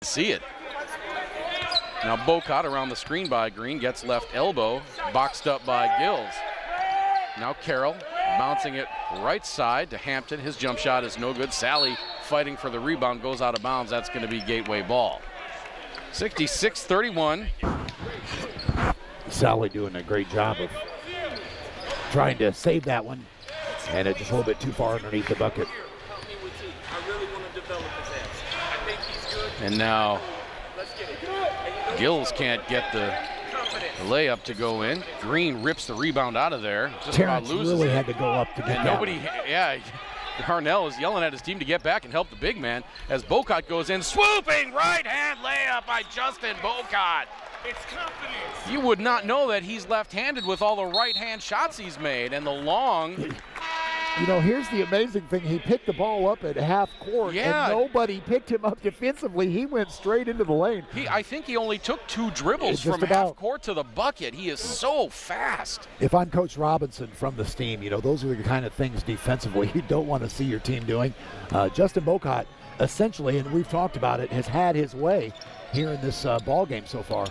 See it. Now Bocott around the screen by Green, gets left elbow, boxed up by Gills. Now Carroll bouncing it right side to Hampton. His jump shot is no good. Sally fighting for the rebound, goes out of bounds. That's going to be Gateway ball. 66-31. Sally doing a great job of trying to save that one, and it's just a little bit too far underneath the bucket. And now Gills can't get the layup to go in. Green rips the rebound out of there. Just Terrence about loses really it. had to go up to get And that. nobody, yeah, Harnell is yelling at his team to get back and help the big man as Bocott goes in. Swooping right-hand layup by Justin Bocott. It's confidence. You would not know that he's left-handed with all the right-hand shots he's made and the long. You know, here's the amazing thing. He picked the ball up at half court, Yeah. and nobody picked him up defensively. He went straight into the lane. I think he only took 2 dribbles Just from about. half court to the bucket. He is so fast. If I'm Coach Robinson from the Steam, you know, those are the kind of things defensively you don't want to see your team doing. Justin Bocott, essentially, and we've talked about it, has had his way here in this ball game so far.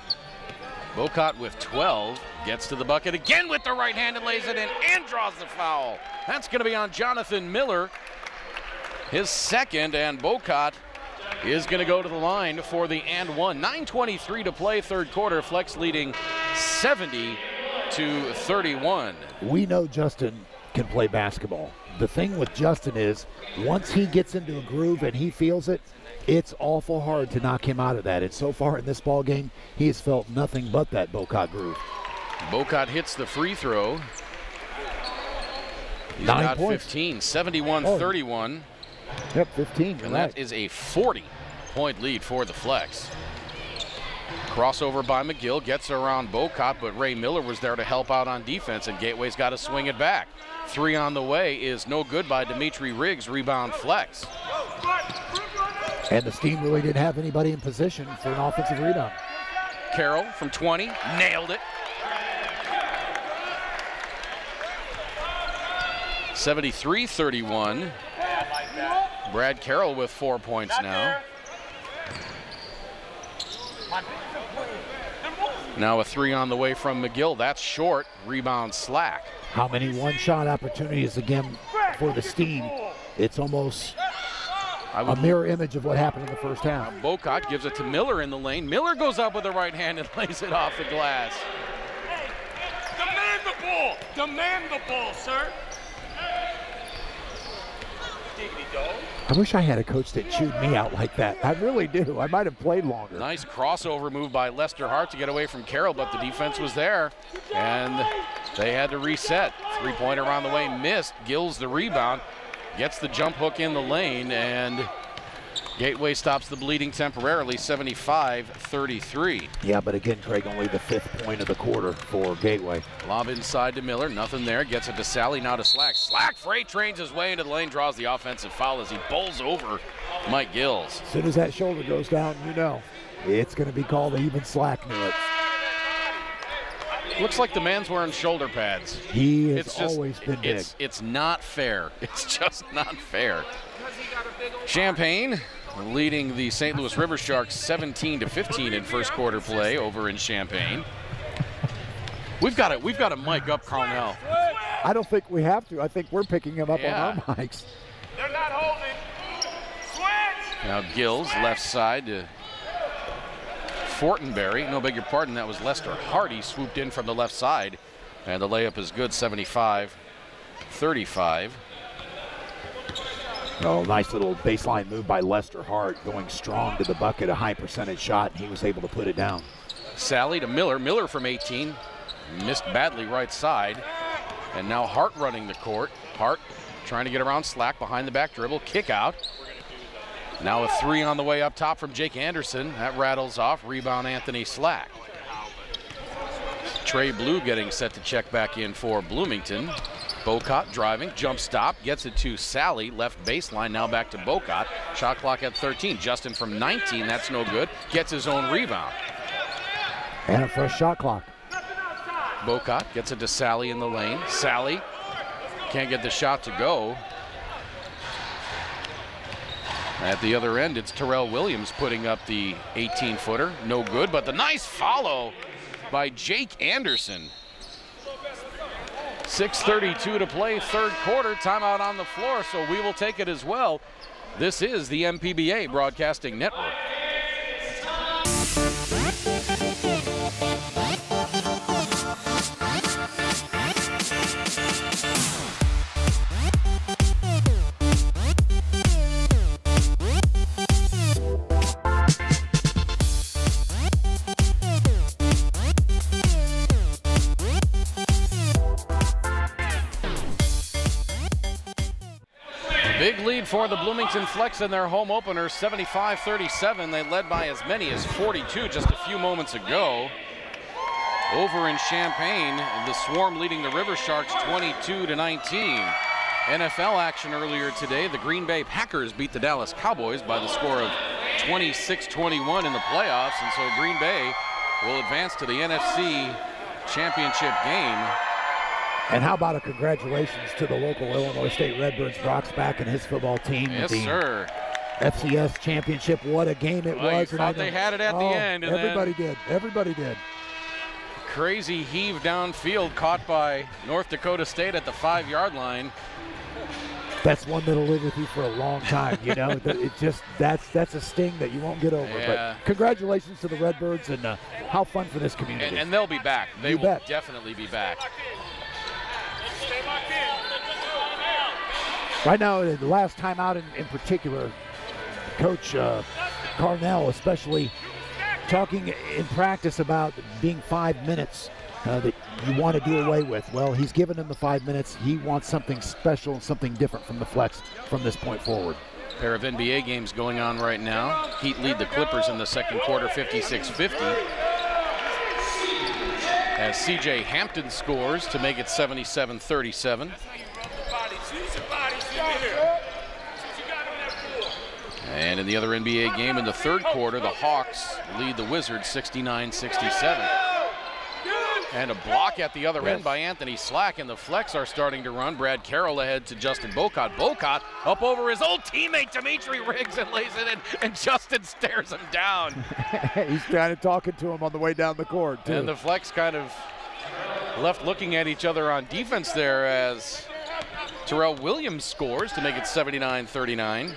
Bocott with 12, gets to the bucket again with the right hand and lays it in and draws the foul. That's going to be on Jonathan Miller, his second, and Bocott is going to go to the line for the and one. 9:23 to play, third quarter. Flex leading 70-31. We know Justin can play basketball. The thing with Justin is once he gets into a groove and he feels it, it's awful hard to knock him out of that. And so far in this ball game, he has felt nothing but that Bocott groove. Bocott hits the free throw. He's 9 got points. 15, 71-31. Yep, 15. And that is a 40-point lead for the Flex. Crossover by McGill, gets around Bocott, but Ray Miller was there to help out on defense, and Gateway's got to swing it back. 3 on the way is no good by Dimitri Riggs, rebound Flex. And the Steam really didn't have anybody in position for an offensive rebound. Carroll from 20, nailed it. 73-31. Brad Carroll with 4 points now. Now a 3 on the way from McGill. That's short. Rebound Slack. How many one-shot opportunities again for the Steam? It's almost a mirror image of what happened in the first half. Bocott gives it to Miller in the lane. Miller goes up with the right hand and lays it off the glass. Hey, demand the ball. Demand the ball, sir. Diggity dog. I wish I had a coach that chewed me out like that. I really do. I might have played longer. Nice crossover move by Lester Hart to get away from Carroll, but the defense was there, and they had to reset. Three-pointer around the way, missed. Gills the rebound, gets the jump hook in the lane, and Gateway stops the bleeding temporarily, 75-33. Yeah, but again, Craig, only the 5th point of the quarter for Gateway. Lob inside to Miller, nothing there. Gets it to Sally, now to Slack. Slack freight trains his way into the lane, draws the offensive foul as he bowls over Mike Gills. As soon as that shoulder goes down, you know, it's going to be called even Slack knew it. Looks like the man's wearing shoulder pads. He has always been big. It's not fair. It's just not fair. Champaign leading the St. Louis River Sharks 17-15 in first quarter play over in Champaign. We've got to mic up Carnell. I don't think we have to. I think we're picking him up on our mics. They're not holding. Switch. Now Gills left side to Fortenberry. No, beg your pardon, that was Lester Hardy swooped in from the left side, and the layup is good, 75-35. Oh, nice little baseline move by Lester Hart, going strong to the bucket, a high percentage shot, and he was able to put it down. Sally to Miller. Miller from 18. Missed badly right side. And now Hart running the court. Hart trying to get around Slack behind the back dribble. Kick out. Now a 3 on the way up top from Jake Anderson. That rattles off. Rebound Anthony Slack. Trey Blue getting set to check back in for Bloomington. Bocott driving, jump stop, gets it to Sally, left baseline, now back to Bocott. Shot clock at 13. Justin from 19, that's no good. Gets his own rebound. And a fresh shot clock. Bocott gets it to Sally in the lane. Sally can't get the shot to go. At the other end, it's Terrell Williams putting up the 18-footer. No good, but the nice follow by Jake Anderson. 6:32 to play, third quarter. Timeout on the floor, so we will take it as well. This is the MPBA Broadcasting Network. Big lead for the Bloomington Flex in their home opener, 75-37. They led by as many as 42 just a few moments ago. Over in Champaign, the Swarm leading the River Sharks 22-19. NFL action earlier today, the Green Bay Packers beat the Dallas Cowboys by the score of 26-21 in the playoffs, and so Green Bay will advance to the NFC Championship game. And how about a congratulations to the local Illinois State Redbirds, Brock Spack and his football team. Yes, sir. FCS championship. What a game it was. You thought they had it at the end. And everybody did. Everybody did. Crazy heave downfield caught by North Dakota State at the 5-yard line. That's one that'll live with you for a long time. You know, that's a sting that you won't get over. Yeah. But congratulations to the Redbirds, and how fun for this community. And they'll be back. They will definitely be back. Right now, the last time out in particular, Coach Carnell especially talking in practice about being 5 minutes that you want to do away with. Well, he's given them the 5 minutes. He wants something special and something different from the Flex from this point forward. Pair of NBA games going on right now. Heat lead the Clippers in the second quarter, 56-50. As C.J. Hampton scores to make it 77-37. And in the other NBA game in the third quarter, the Hawks lead the Wizards 69-67. And a block at the other end by Anthony Slack, and the Flex are starting to run. Brad Carroll ahead to Justin Bocott. Bocott up over his old teammate Dimitri Riggs and lays it in, and Justin stares him down. He's kind of talking to him on the way down the court, too. And the Flex kind of left looking at each other on defense there as Terrell Williams scores to make it 79-39.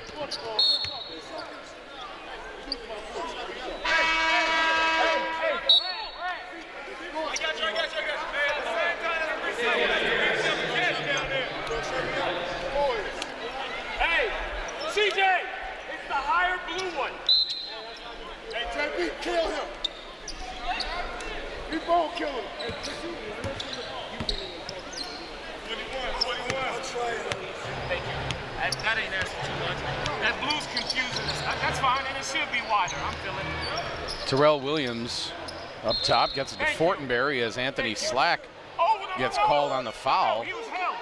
Hey, CJ, it's the higher blue one. Hey, JP, kill him. We won't kill him. Hey, 21. Thank you. That ain't asking too much. That blue's confusing us. That's fine, and it should be wider. I'm feeling it. Terrell Williams up top gets it to Fortenberry as Anthony Slack gets called on the foul. He was held.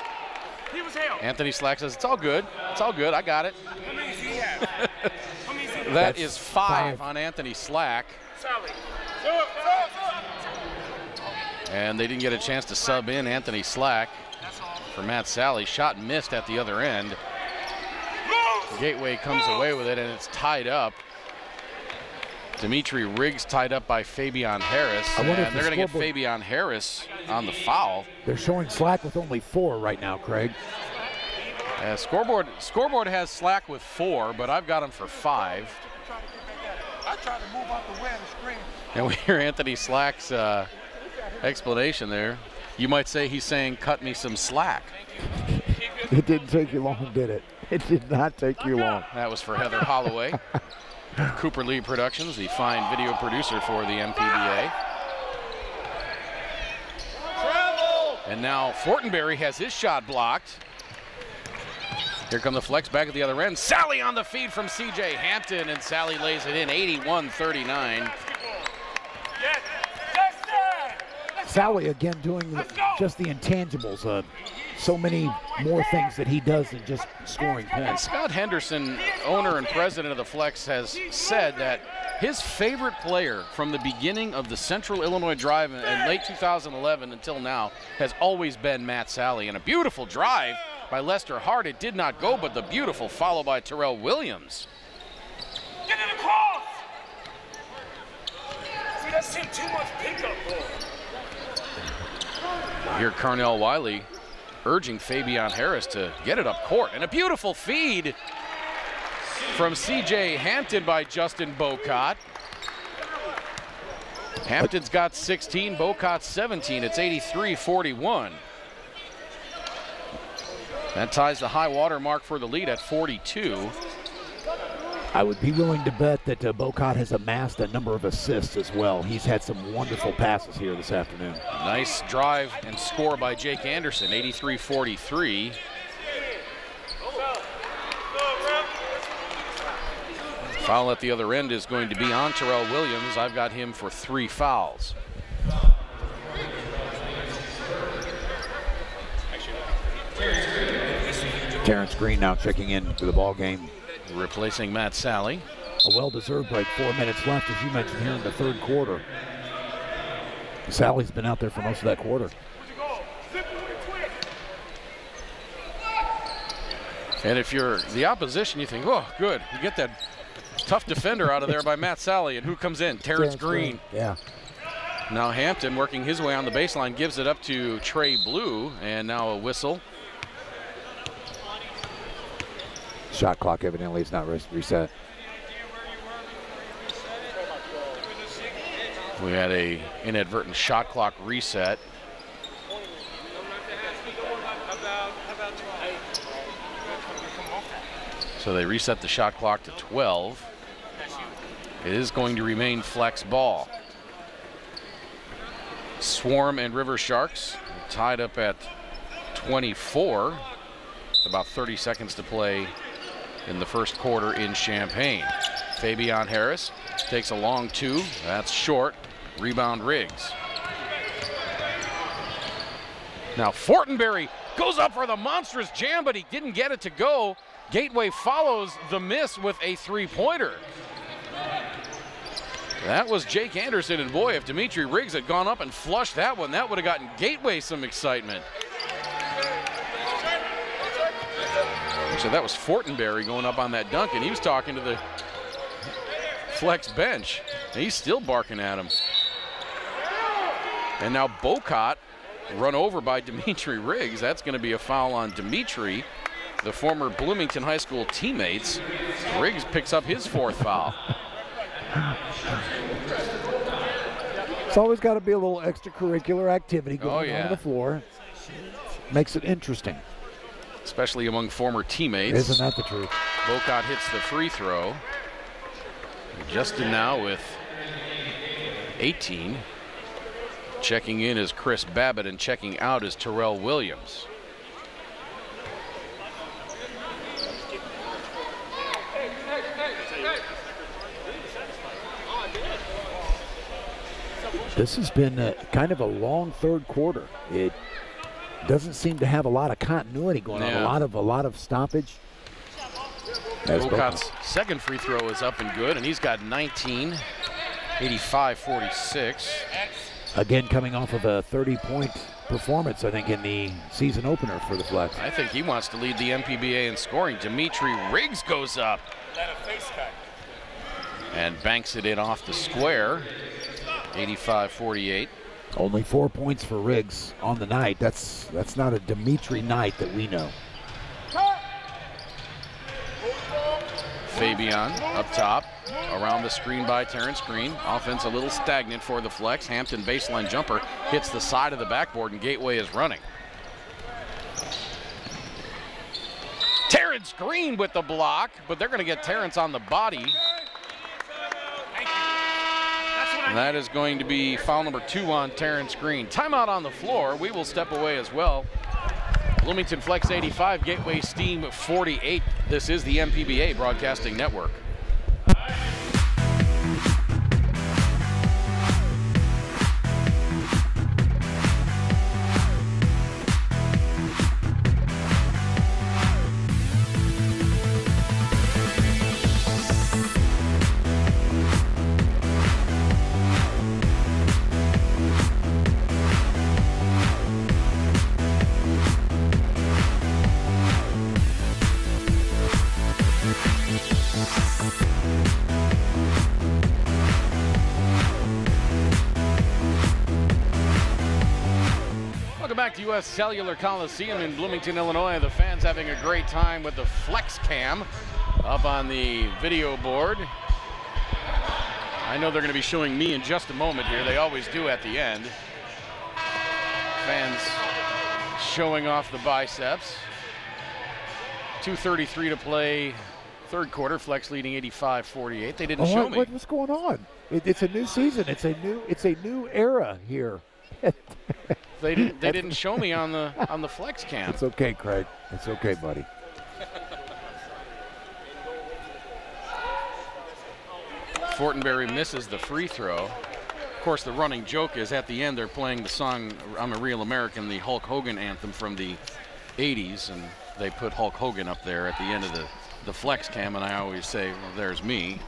He was held. Anthony Slack says, it's all good. It's all good. I got it. How many does he have? That is 5 on Anthony Slack. Sally. And they didn't get a chance to sub in Anthony Slack for Matt Sally. Shot missed at the other end. Gateway comes away with it, and it's tied up. Dimitri Riggs tied up by Fabian Harris. And they're going to get Fabian Harris on the foul. They're showing Slack with only 4 right now, Craig. Scoreboard has Slack with 4, but I've got him for 5. I tried to move out the way of the screen. And we hear Anthony Slack's explanation there. You might say he's saying, cut me some slack. It didn't take you long, did it? It did not take you long. That was for Heather Holloway. Cooper Lee Productions, the fine video producer for the MPBA. And now Fortenberry has his shot blocked. Here come the Flex back at the other end. Sally on the feed from C.J. Hampton, and Sally lays it in, 81-39. Sally again doing just the intangibles. So many more things that he does than just scoring points. And Scott Henderson, owner and president of the Flex, has said that his favorite player from the beginning of the Central Illinois Drive in late 2011 until now has always been Matt Sally. And a beautiful drive by Lester Hart. It did not go, but the beautiful follow by Terrell Williams. Get it across! See, that's him too much pickup ball. Here, Carnell Wiley urging Fabian Harris to get it up court. And a beautiful feed from C.J. Hampton by Justin Bocott. Hampton's got 16, Bocott 17. It's 83-41. That ties the high water mark for the lead at 42. I would be willing to bet that Bocott has amassed a number of assists as well. He's had some wonderful passes here this afternoon. Nice drive and score by Jake Anderson, 83-43. Foul at the other end is going to be on Terrell Williams. I've got him for 3 fouls. Terrence Green now checking in to the ball game. Replacing Matt Sally. A well-deserved break, 4 minutes left, as you mentioned, here in the third quarter. Sally's been out there for most of that quarter. And if you're the opposition, you think, oh, good. You get that tough defender out of there by Matt Sally. And who comes in? Terrence Green. Yeah. Now Hampton working his way on the baseline, gives it up to Trey Blue, and now a whistle. Shot clock evidently is not reset. We had a inadvertent shot clock reset. So they reset the shot clock to 12. It is going to remain flex ball. Swarm and River Sharks tied up at 24. About 30 seconds to play in the first quarter in Champaign. Fabian Harris takes a long 2. That's short. Rebound Riggs. Now Fortenberry goes up for the monstrous jam, but he didn't get it to go. Gateway follows the miss with a 3-pointer. That was Jake Anderson, and boy, if Dimitri Riggs had gone up and flushed that one, that would have gotten Gateway some excitement. So that was Fortenberry going up on that dunk, and he was talking to the flex bench. And he's still barking at him. And now Bocott run over by Dimitri Riggs. That's going to be a foul on Dimitri, the former Bloomington High School teammates. Riggs picks up his 4th foul. It's always got to be a little extracurricular activity going on the floor. Makes it interesting. Especially among former teammates. Isn't that the truth? Bocott hits the free throw. Justin now with 18. Checking in is Chris Babbitt, and checking out is Terrell Williams. This has been kind of a long third quarter. It doesn't seem to have a lot of continuity going on. A lot of stoppage. Bocott's second free throw is up and good, and he's got 19. 85-46. Again, coming off of a 30-point performance, I think, in the season opener for the Flex. I think he wants to lead the MPBA in scoring. Dimitri Riggs goes up and banks it in off the square. 85-48. Only 4 points for Riggs on the night. That's not a Dimitri night that we know. Fabian up top, around the screen by Terrence Green. Offense a little stagnant for the Flex. Hampton baseline jumper hits the side of the backboard, and Gateway is running. Terrence Green with the block, but they're going to get Terrence on the body. And that is going to be foul number 2 on Terrence Green. Timeout on the floor. We will step away as well. Bloomington Flex 85, Gateway Steam 48. This is the MPBA Broadcasting Network. back to U.S. Cellular Coliseum in Bloomington, Illinois. The fans having a great time with the Flex Cam up on the video board. I know they're going to be showing me in just a moment here. They always do at the end. Fans showing off the biceps. 2:33 to play, third quarter. Flex leading 85-48. They didn't show me. What's going on? It's a new season. It's a new era here. They didn't show me on the Flex Cam. It's okay, Craig. It's okay, buddy. Fortenberry misses the free throw. Of course, the running joke is at the end they're playing the song "I'm a Real American," the Hulk Hogan anthem from the 80s, and they put Hulk Hogan up there at the end of the Flex Cam, and I always say, well, there's me.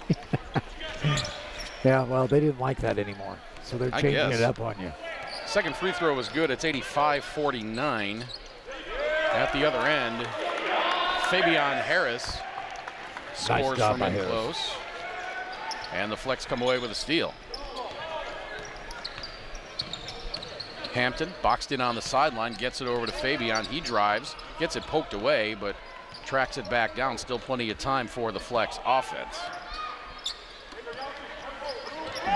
Yeah, well, they didn't like that anymore, so they're changing it up on you. Second free throw was good. It's 85-49. At the other end, Fabian Harris scores from in close. And the Flex come away with a steal. Hampton boxed in on the sideline, gets it over to Fabian. He drives, gets it poked away, but tracks it back down. Still plenty of time for the Flex offense.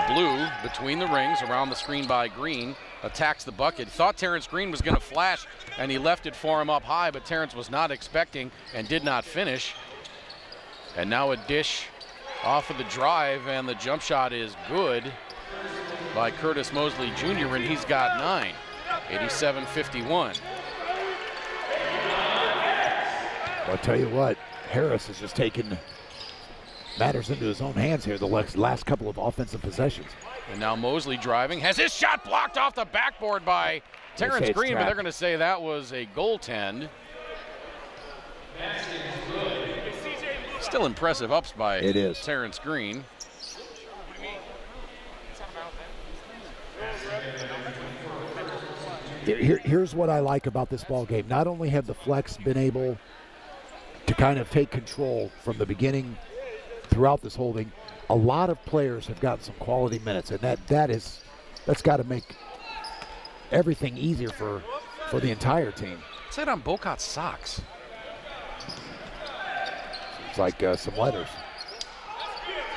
Blue between the rings, around the screen by Green, attacks the bucket. Thought Terrence Green was going to flash, and he left it for him up high, but Terrence was not expecting and did not finish. And now a dish off of the drive, and the jump shot is good by Curtis Mosley Jr., and he's got 9. 87-51. I'll tell you what, Harris has just taken matters into his own hands here the last couple of offensive possessions. And now Mosley driving, has his shot blocked off the backboard by Terrence Green, but they're going to say that was a goaltend. Still impressive ups by Terrence Green. Here's what I like about this ball game. Not only have the Flex been able to kind of take control from the beginning throughout this holding, a lot of players have gotten some quality minutes, and that's got to make everything easier for the entire team. What's that on Bocat's socks? It's like some letters.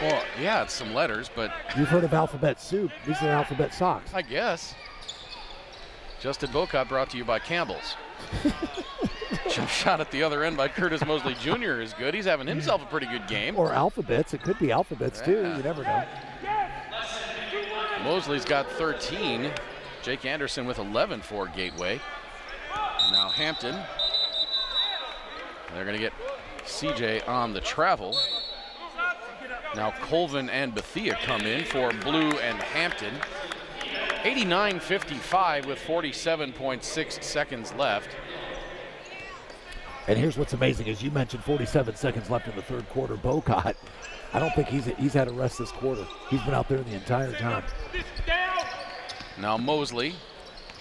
Well, yeah, it's some letters, but you've heard of alphabet soup. These are alphabet socks. I guess. Justin Bocat brought to you by Campbell's. Jump shot at the other end by Curtis Mosley Jr. is good. He's having himself a pretty good game. Or alphabets. It could be alphabets too. You never know. Mosley's got 13. Jake Anderson with 11 for Gateway. Now Hampton. They're going to get CJ on the travel. Now Colvin and Bethea come in for Blue and Hampton. 89-55 with 47.6 seconds left. And here's what's amazing, as you mentioned, 47 seconds left in the third quarter. Bocat, I don't think he's had a rest this quarter. He's been out there the entire time. Now Mosley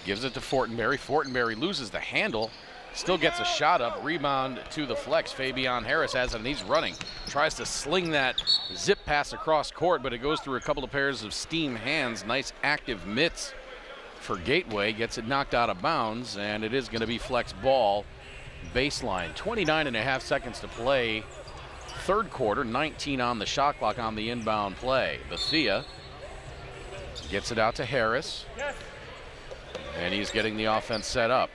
gives it to Fortenberry. Fortenberry loses the handle. Still gets a shot up, rebound to the Flex. Fabian Harris has it, and he's running. Tries to sling that zip pass across court, but it goes through a couple of pairs of steam hands. Nice active mitts for Gateway. Gets it knocked out of bounds, and it is going to be Flex ball baseline. 29.5 seconds to play. Third quarter, 19 on the shot clock on the inbound play. Bethea gets it out to Harris, and he's getting the offense set up.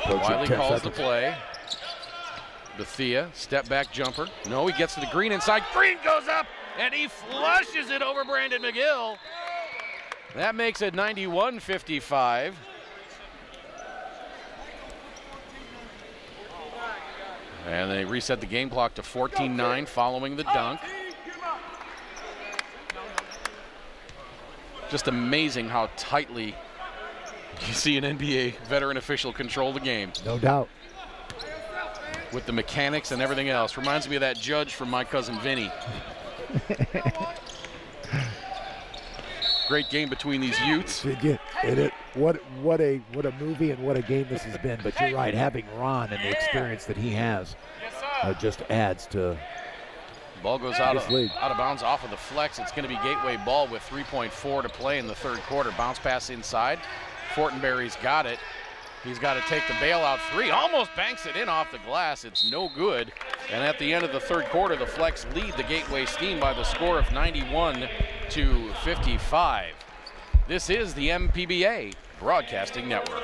Wiley calls the play. Bethea, step back jumper. No, he gets to the Green inside. Green goes up, and he flushes it over Brandon McGill. That makes it 91-55. And they reset the game clock to 14-9 following the dunk. Just amazing how tightly you see an NBA veteran official control the game. No doubt. With the mechanics and everything else. Reminds me of that judge from My Cousin Vinny. Great game between these Utes. What a movie and what a game this has been. But you're right, having Ron and the experience that he has just adds to Ball goes out of lead. bounds off of the flex. It's going to be Gateway ball with 3.4 to play in the third quarter. Bounce pass inside. Fortenberry's got it. He's got to take the bailout three. Almost banks it in off the glass. It's no good. And at the end of the third quarter, the Flex lead the Gateway Steam by the score of 91-55. This is the MPBA Broadcasting Network.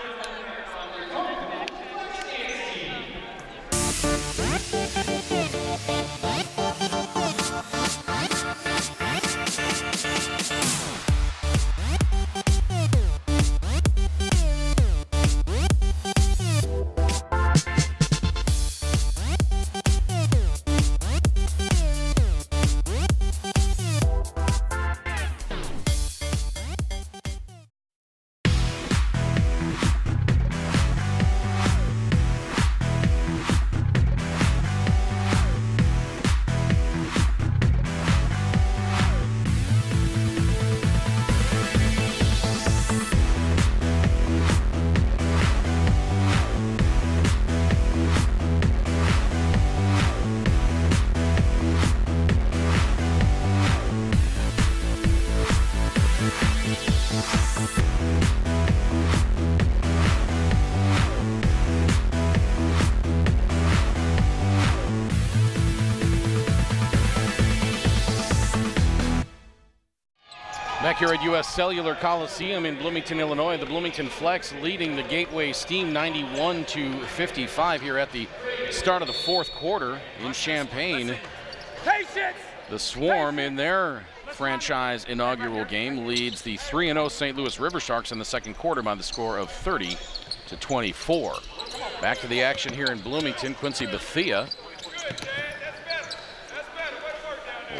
Back here at U.S. Cellular Coliseum in Bloomington, Illinois, the Bloomington Flex leading the Gateway Steam 91-55 here at the start of the fourth quarter in Champaign. The Swarm in their franchise inaugural game leads the 3-0 St. Louis River Sharks in the second quarter by the score of 30-24. Back to the action here in Bloomington. Quincy Bethea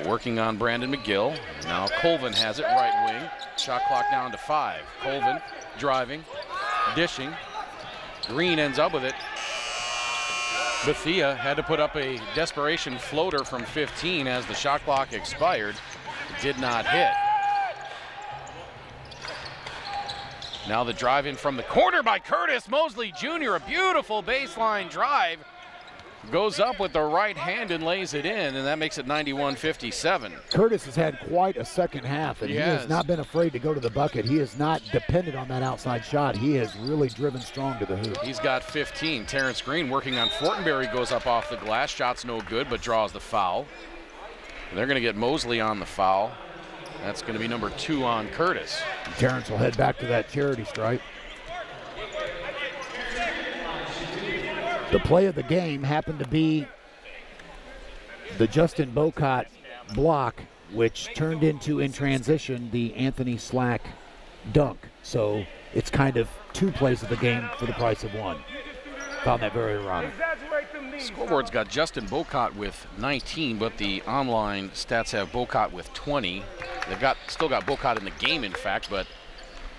working on Brandon McGill. Now Colvin has it, right wing. Shot clock down to 5. Colvin driving, dishing. Green ends up with it. Bethea had to put up a desperation floater from 15 as the shot clock expired. It did not hit. Now the drive in from the corner by Curtis Mosley Jr. A beautiful baseline drive. Goes up with the right hand and lays it in, and that makes it 91-57. Curtis has had quite a second half, and he has not been afraid to go to the bucket. He is not dependent on that outside shot. He has really driven strong to the hoop. He's got 15. Terrence Green working on Fortenberry, goes up off the glass. Shot's no good, but draws the foul. And they're going to get Mosley on the foul. That's going to be number 2 on Curtis. And Terrence will head back to that charity stripe. The play of the game happened to be the Justin Bocott block, which turned into, in transition, the Anthony Slack dunk. So it's kind of 2 plays of the game for the price of 1. Found that very ironic. Scoreboard's got Justin Bocott with 19, but the online stats have Bocott with 20. They've still got Bocott in the game, in fact,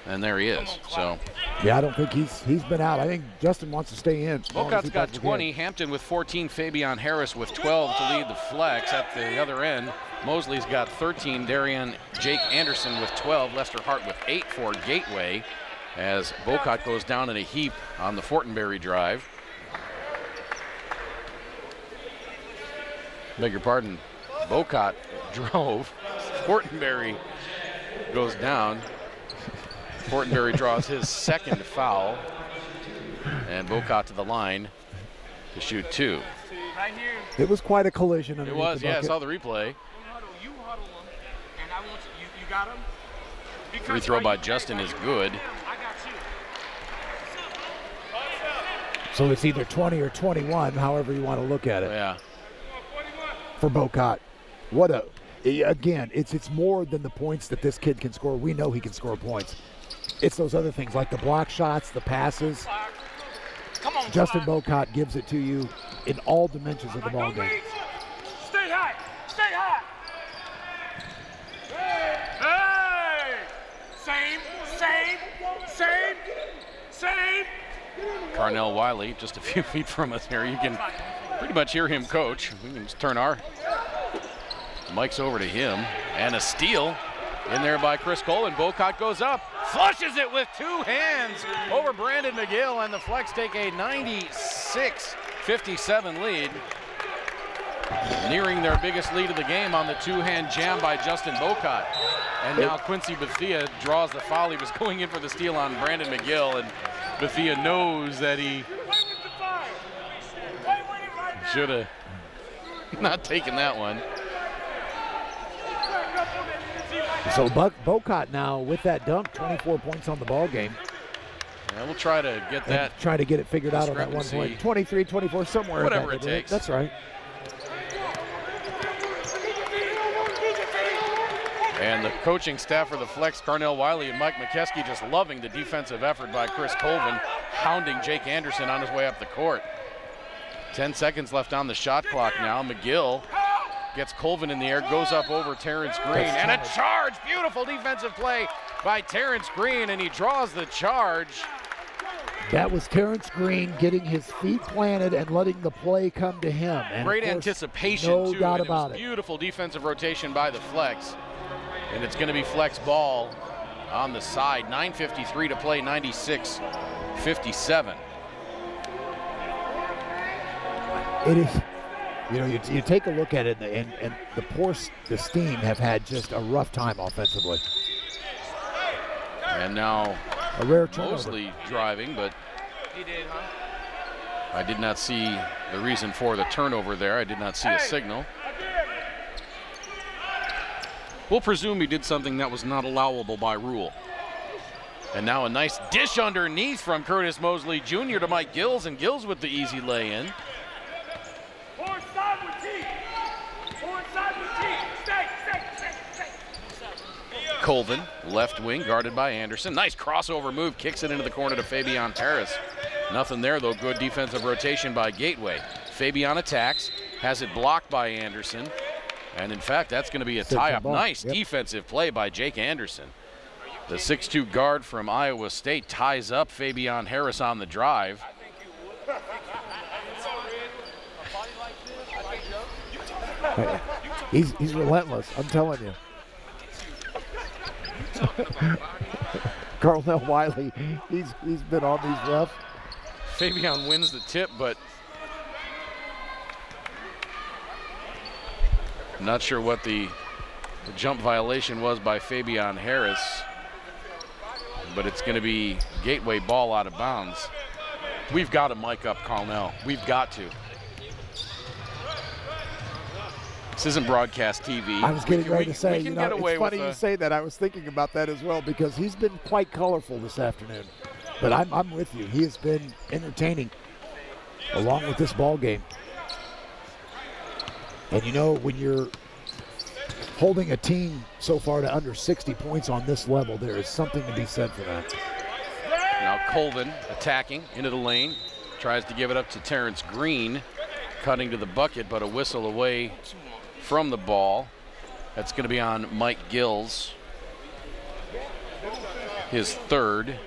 and there he is. So yeah, I don't think he's been out. I think Justin wants to stay in. Bocott's got 20, Hampton with 14, Fabian Harris with 12 to lead the Flex. At the other end, Mosley's got 13, Darian Jake Anderson with 12, Lester Hart with 8 for Gateway, as Bocott goes down in a heap on the Fortenberry drive. Beg your pardon, Bocott drove, Fortenberry goes down. Fortenberry draws his second foul, and Bocott to the line to shoot 2. Right here. It was quite a collision. It was, yeah, I saw the replay. You huddle him, and I want you got him? Free throw by Justin is good. I got you. So it's either 20 or 21, however you want to look at it. Yeah. For Bocott. Again, it's more than the points that this kid can score. We know he can score points. It's those other things like the block shots, the passes. Come on, Justin Bocott gives it to you in all dimensions of the ball game. Stay high. Stay high. Hey! Same. Carnell Wiley, just a few feet from us here. You can pretty much hear him coach. We can just turn our mics over to him. And a steal in there by Chris Cole, and Bocott goes up, flushes it with 2 hands over Brandon McGill, and the Flex take a 96-57 lead. nearing their biggest lead of the game on the two-hand jam by Justin Bocott. And now Quincy Bethea draws the foul. He was going in for the steal on Brandon McGill, and Bethea knows that he should have not taken that one. So Bocott now with that dunk, 24 points on the ball game. Yeah, we'll try to get that. Try to get it figured out on that one point. 23, 24, somewhere. Whatever it takes. That's right. And the coaching staff for the Flex, Carnell Wiley and Mike McKeskey, just loving the defensive effort by Chris Colvin, hounding Jake Anderson on his way up the court. 10 seconds left on the shot clock now. McGill gets Colvin in the air, goes up over Terrence Green, and a charge. Beautiful defensive play by Terrence Green, and he draws the charge. That was Terrence Green getting his feet planted and letting the play come to him. And great anticipation, no too. doubt and about it was it. Beautiful defensive rotation by the Flex. And it's going to be Flex ball on the side. 9:53 to play, 96-57. It is, you know, you take a look at it, and the Steam have had just a rough time offensively. And now a rare turnover. Mosley driving, but I did not see the reason for the turnover there. I did not see a signal. We'll presume he did something that was not allowable by rule. And now a nice dish underneath from Curtis Mosley Jr. to Mike Gills, and Gills with the easy lay-in. Colvin, left wing, guarded by Anderson. Nice crossover move, kicks it into the corner to Fabian Paris. Nothing there, though. Good defensive rotation by Gateway. Fabian attacks, has it blocked by Anderson. And in fact, that's going to be a tie-up. Nice defensive play by Jake Anderson. The 6'2 guard from Iowa State ties up Fabian Harris on the drive. He's relentless, I'm telling you. Carnell Wiley, he's been on these rough. Fabian wins the tip, but I'm not sure what the jump violation was by Fabian Harris, but it's going to be Gateway ball out of bounds. We've got to mic up Carnell. We've got to. This isn't broadcast TV. I was getting ready to say, you know, it's funny you say that. I was thinking about that as well, because he's been quite colorful this afternoon. But I'm with you. He has been entertaining along with this ball game. And you know, when you're holding a team so far to under 60 points on this level, there is something to be said for that. Now Colvin attacking into the lane, tries to give it up to Terrence Green, cutting to the bucket, but a whistle away from the ball. That's going to be on Mike Gills, his third.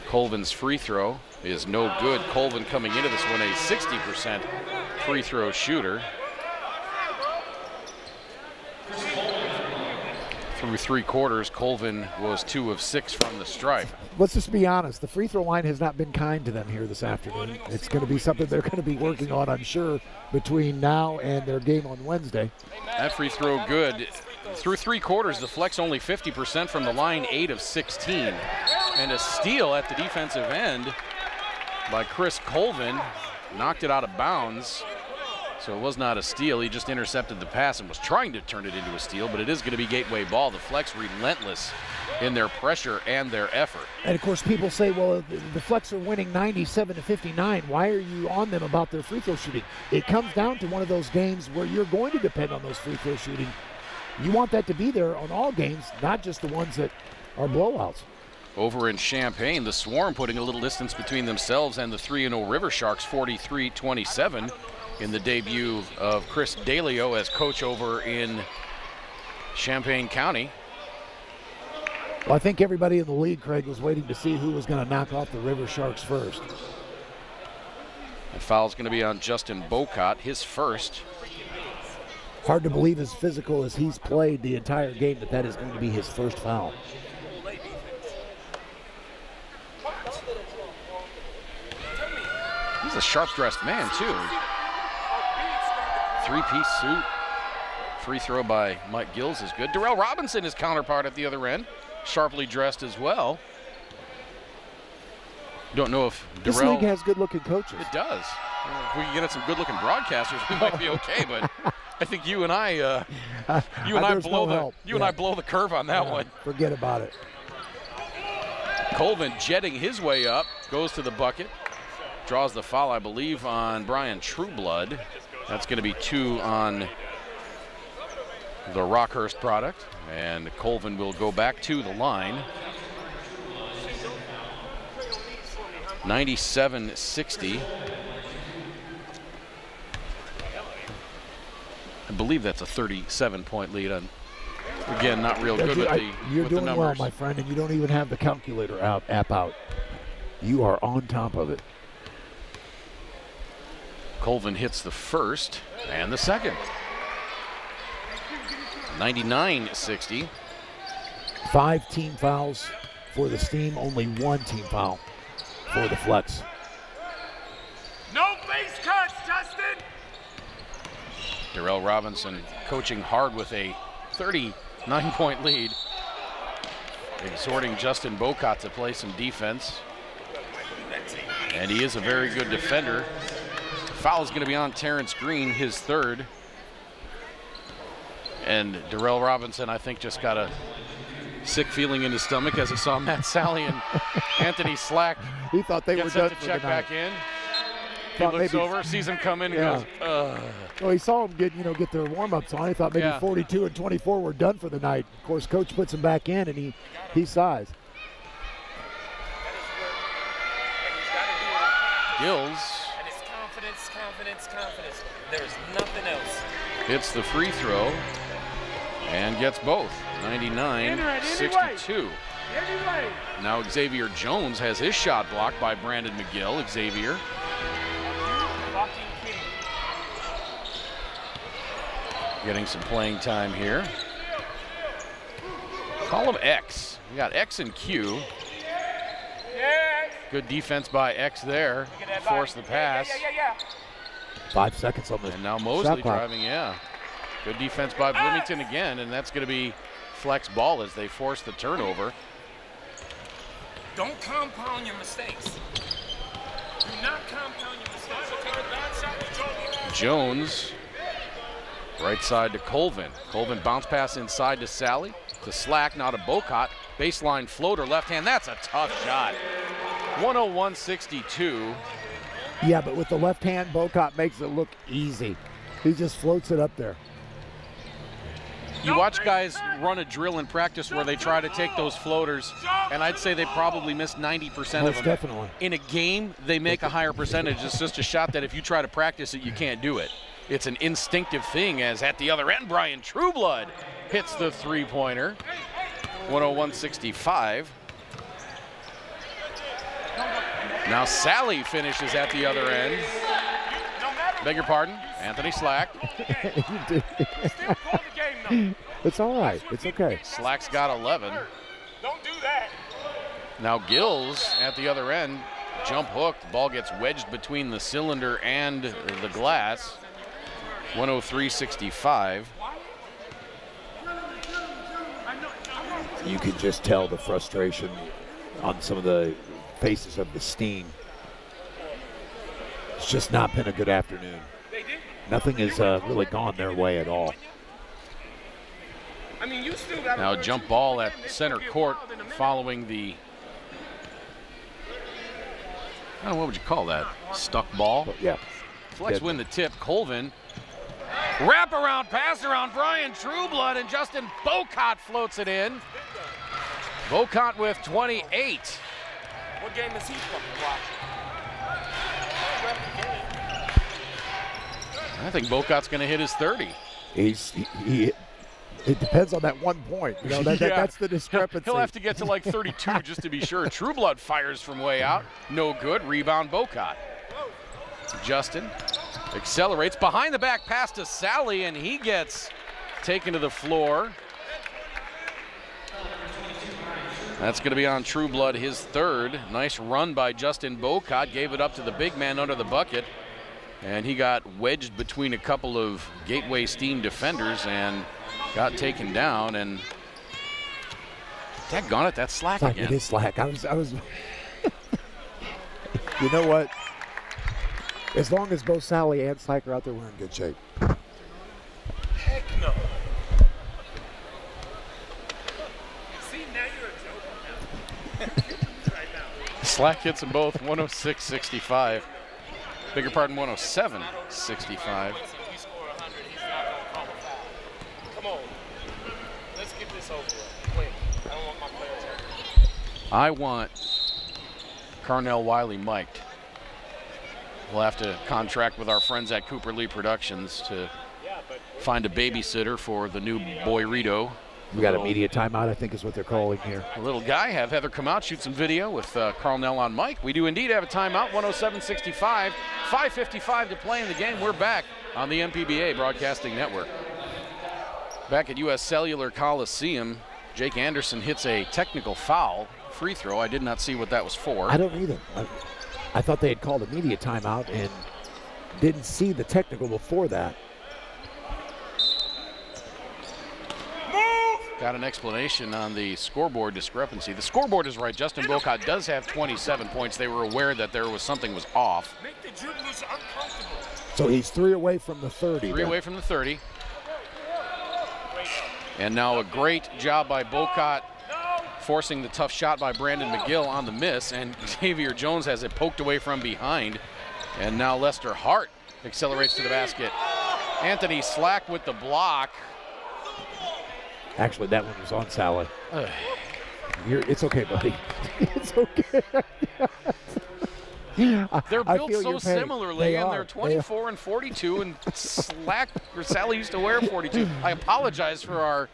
Colvin's free throw is no good. Colvin coming into this one a 60% free throw shooter. Through three quarters, Colvin was 2 of 6 from the stripe. Let's just be honest. The free throw line has not been kind to them here this afternoon. It's going to be something they're going to be working on, I'm sure, between now and their game on Wednesday. That free throw good. Through three quarters, the Flex only 50% from the line, 8 of 16. And a steal at the defensive end by Chris Colvin. Knocked it out of bounds. So it was not a steal. He just intercepted the pass and was trying to turn it into a steal, but it is going to be Gateway ball. The Flex relentless in their pressure and their effort. And of course, people say, well, the Flex are winning 97-59. Why are you on them about their free throw shooting? It comes down to one of those games where you're going to depend on those free throw shooting. You want that to be there on all games, not just the ones that are blowouts. Over in Champaign, the Swarm putting a little distance between themselves and the 3-0 River Sharks, 43-27. In the debut of Chris Dalio as coach over in Champaign County. Well, I think everybody in the league, Craig, was waiting to see who was going to knock off the River Sharks first. The foul's going to be on Justin Bocott, his first. Hard to believe, as physical as he's played the entire game, that is going to be his first foul. He's a sharp-dressed man, too. Three-piece suit. Free throw by Mike Gills is good. Darrell Robinson, his counterpart at the other end, sharply dressed as well. Don't know if Darrell... This league has good-looking coaches. It does. If we can get some good-looking broadcasters, we might be okay. But I think you and I, blow the curve on that one. Forget about it. Colvin jetting his way up, goes to the bucket, draws the foul, I believe, on Brian Trueblood. That's going to be 2 on the Rockhurst product, and Colvin will go back to the line. 97-60. I believe that's a 37-point lead. Again, not real good with the numbers. You're doing well, my friend, and you don't even have the calculator app out. You are on top of it. Colvin hits the first and the second. 99-60. 5 team fouls for the Steam, only 1 team foul for the Flex. No face cuts, Justin! Darrell Robinson coaching hard with a 39-point lead, exhorting Justin Bocott to play some defense. And he is a very good defender. Foul is going to be on Terrence Green, his 3rd. And Darrell Robinson, I think, just got a sick feeling in his stomach as he saw Matt Sally and Anthony Slack. He thought they were done to for check the night. back in. He looks over, sees him come in, and goes, ugh. Well, he saw them get their warm-ups on. He thought maybe 42 and 24 were done for the night. Of course, coach puts him back in, and he sighs. Gills. And it's confidence, confidence, confidence. There's nothing else. Hits the free throw and gets both. 99-62. Now Xavier Jones has his shot blocked by Brandon McGill. Xavier. Getting some playing time here. Call him X. We got X and Q. Good defense by X there. Force the pass. 5 seconds on the And now Mosley driving, Good defense by Bloomington again, and that's going to be Flex ball as they force the turnover. Don't compound your mistakes. Do not compound your mistakes. Jones, right side to Colvin. Colvin bounce pass inside to Sally, to Slack, now to Bocott. Baseline floater, left hand, that's a tough shot. 101-62. Yeah, but with the left hand, Bocott makes it look easy. He just floats it up there. You watch guys run a drill in practice where they try to take those floaters, and I'd say they probably miss 90% of them. Definitely. In a game, they make a higher percentage. It's just a shot that if you try to practice it, you can't do it. It's an instinctive thing, as at the other end, Brian Trueblood hits the three-pointer. 101-65. Now Sally finishes at the other end. Beg your pardon, Anthony Slack. It's all right. It's okay. Slack's got 11. Don't do that. Now Gills at the other end. Jump hook. The ball gets wedged between the cylinder and the glass. 103-65. You can just tell the frustration on some of the faces of the Steam. It's just not been a good afternoon. Nothing has really gone their way at all. Now jump ball at center court following the, I don't know, what would you call that? Stuck ball? Yeah. Flex win the tip. Colvin. Wrap around, pass around Brian Trueblood, and Justin Bocott floats it in. Bocott with 28. What game is he fucking watching? I think Bocott's going to hit his 30. It depends on that 1 point. You know, that's the discrepancy. He'll have to get to like 32 just to be sure. Trueblood fires from way out. No good. Rebound Bocott. Justin accelerates behind the back pass to Sally, and he gets taken to the floor. That's going to be on Trueblood, his third. Nice run by Justin Bocott. Gave it up to the big man under the bucket. And he got wedged between a couple of Gateway Steam defenders and got taken down. And daggone it, that's Slack again. It is Slack. I was you know what? As long as both Sally and Slack are out there, we're in good shape. Heck no. See, now you're a joke. Right now. Slack hits them both, 106-65. Bigger pardon, 107-65. If you score 100, he's not going to call a foul. Come on. Let's get this over with. Quick. I don't want my players hurt. I want Carnell Wiley mic'd. We'll have to contract with our friends at Cooper Lee Productions to find a babysitter for the new Boyrito. We got immediate timeout, I think is what they're calling here. A little guy, have Heather come out, shoot some video with Carnell on mic. We do indeed have a timeout, 107-65, 5:55 to play in the game. We're back on the MPBA Broadcasting Network. Back at U.S. Cellular Coliseum, Jake Anderson hits a technical foul free throw. I did not see what that was for. I don't either. I thought they had called immediate timeout and didn't see the technical before that. Got an explanation on the scoreboard discrepancy. The scoreboard is right. Justin Bocott does have 27 points. They were aware that there was something was off. Make the dribblers uncomfortable. So he's 3 away from the 30. 3 away from the 30. And now a great job by Bocott forcing the tough shot by Brandon McGill on the miss, and Xavier Jones has it poked away from behind. And now Lester Hart accelerates to the basket. Anthony Slack with the block. Actually, that one was on Sally. It's okay, buddy. It's okay. They're I built feel so your pain. similarly, and they're 24 and 42, and Slack or Sally used to wear 42. I apologize for our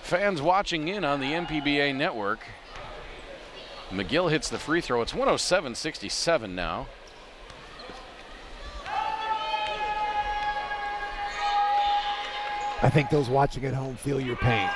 fans watching in on the MPBA network. McGill hits the free throw. It's 107-67 now. I think those watching at home feel your pain.